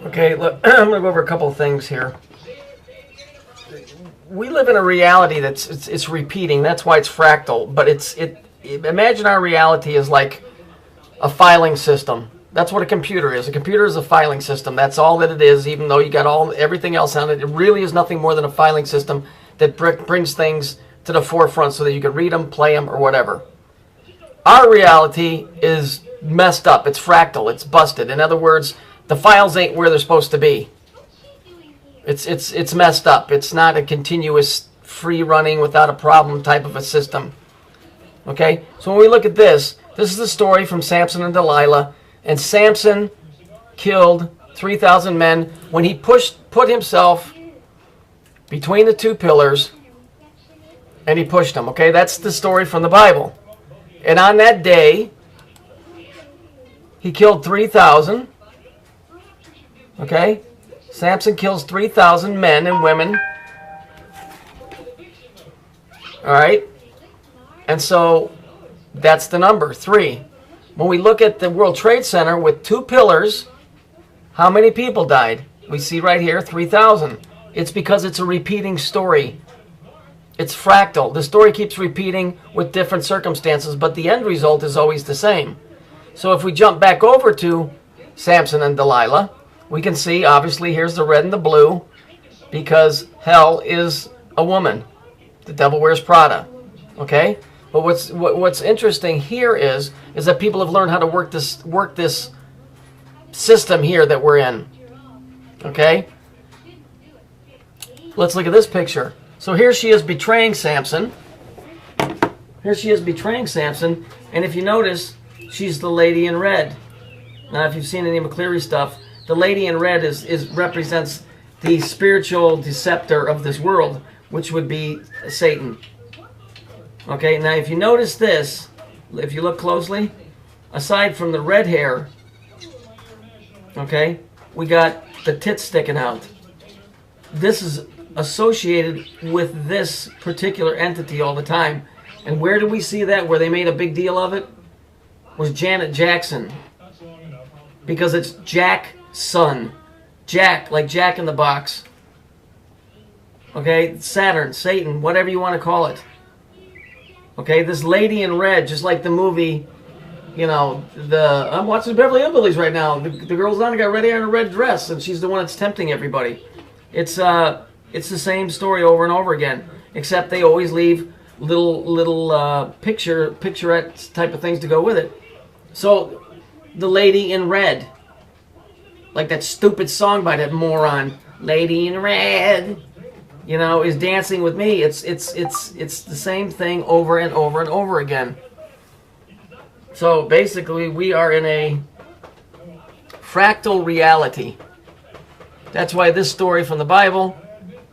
Okay, look, I'm going to go over a couple of things here. We live in a reality that's it's repeating. That's why it's fractal. But imagine our reality is like a filing system. That's what a computer is. A computer is a filing system. That's all that it is. Even though you got everything else on it, it really is nothing more than a filing system that brings things to the forefront so that you can read them, play them, or whatever. Our reality is messed up. It's fractal. It's busted. In other words, the files ain't where they're supposed to be. It's messed up. It's not a continuous, free running without a problem type of a system. Okay? So when we look at this is the story from Samson and Delilah. And Samson killed 3,000 men when he put himself between the two pillars and he pushed them. Okay? That's the story from the Bible. And on that day, he killed 3,000. Okay? Samson kills 3,000 men and women. Alright? And so, that's the number, 3. When we look at the World Trade Center with 2 pillars, how many people died? We see right here, 3,000. It's because it's a repeating story. It's fractal. The story keeps repeating with different circumstances, but the end result is always the same. So if we jump back over to Samson and Delilah, we can see, obviously, here's the red and the blue, because hell is a woman. The devil wears Prada. Okay? But what's interesting here is that people have learned how to work this system here that we're in. Okay? Let's look at this picture. So here she is betraying Samson. Here she is betraying Samson, and if you notice, she's the lady in red. Now, if you've seen any McCleary stuff, the lady in red represents the spiritual deceptor of this world, which would be Satan. Okay, now if you notice this, if you look closely, aside from the red hair, okay, we got the tits sticking out. This is associated with this particular entity all the time. And where do we see that, where they made a big deal of it? Was Janet Jackson. Because it's Jack's son. Jack, like Jack in the Box. Okay, Saturn, Satan, whatever you want to call it. Okay, this lady in red, just like the movie, you know, I'm watching Beverly Hillbillies right now. The girl's on got red hair and a red dress, and she's the one that's tempting everybody. It's the same story over and over again, except they always leave little picturette type of things to go with it. So, the lady in red, like that stupid song by that moron, Lady in Red, you know, is dancing with me. It's the same thing over and over and over again. So basically, we are in a fractal reality. That's why this story from the Bible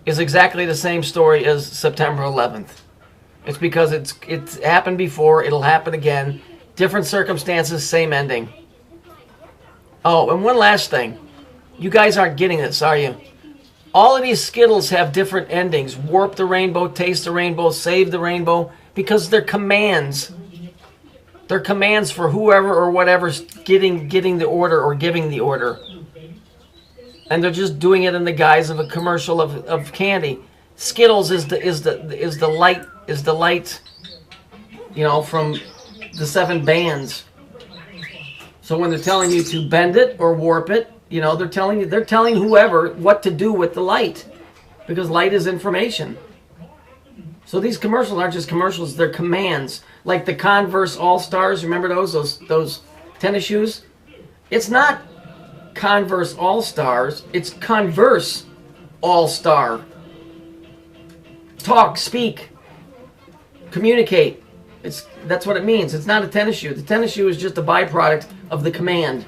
is exactly the same story as September 11th. It's because it's happened before, it'll happen again. Different circumstances, same ending. Oh, and one last thing. You guys aren't getting this, are you? All of these Skittles have different endings. Warp the rainbow, taste the rainbow, save the rainbow, because they're commands. They're commands for whoever or whatever's getting the order or giving the order. And they're just doing it in the guise of a commercial of candy. Skittles is the light, you know, from the 7 bands. So when they're telling you to bend it or warp it, you know, they're telling whoever what to do with the light, because light is information. So these commercials aren't just commercials; they're commands. Like the Converse All-Stars, remember those tennis shoes? It's not Converse All-Stars; it's Converse All-Star. Talk, speak, communicate. That's what it means. It's not a tennis shoe. The tennis shoe is just a byproduct of the command.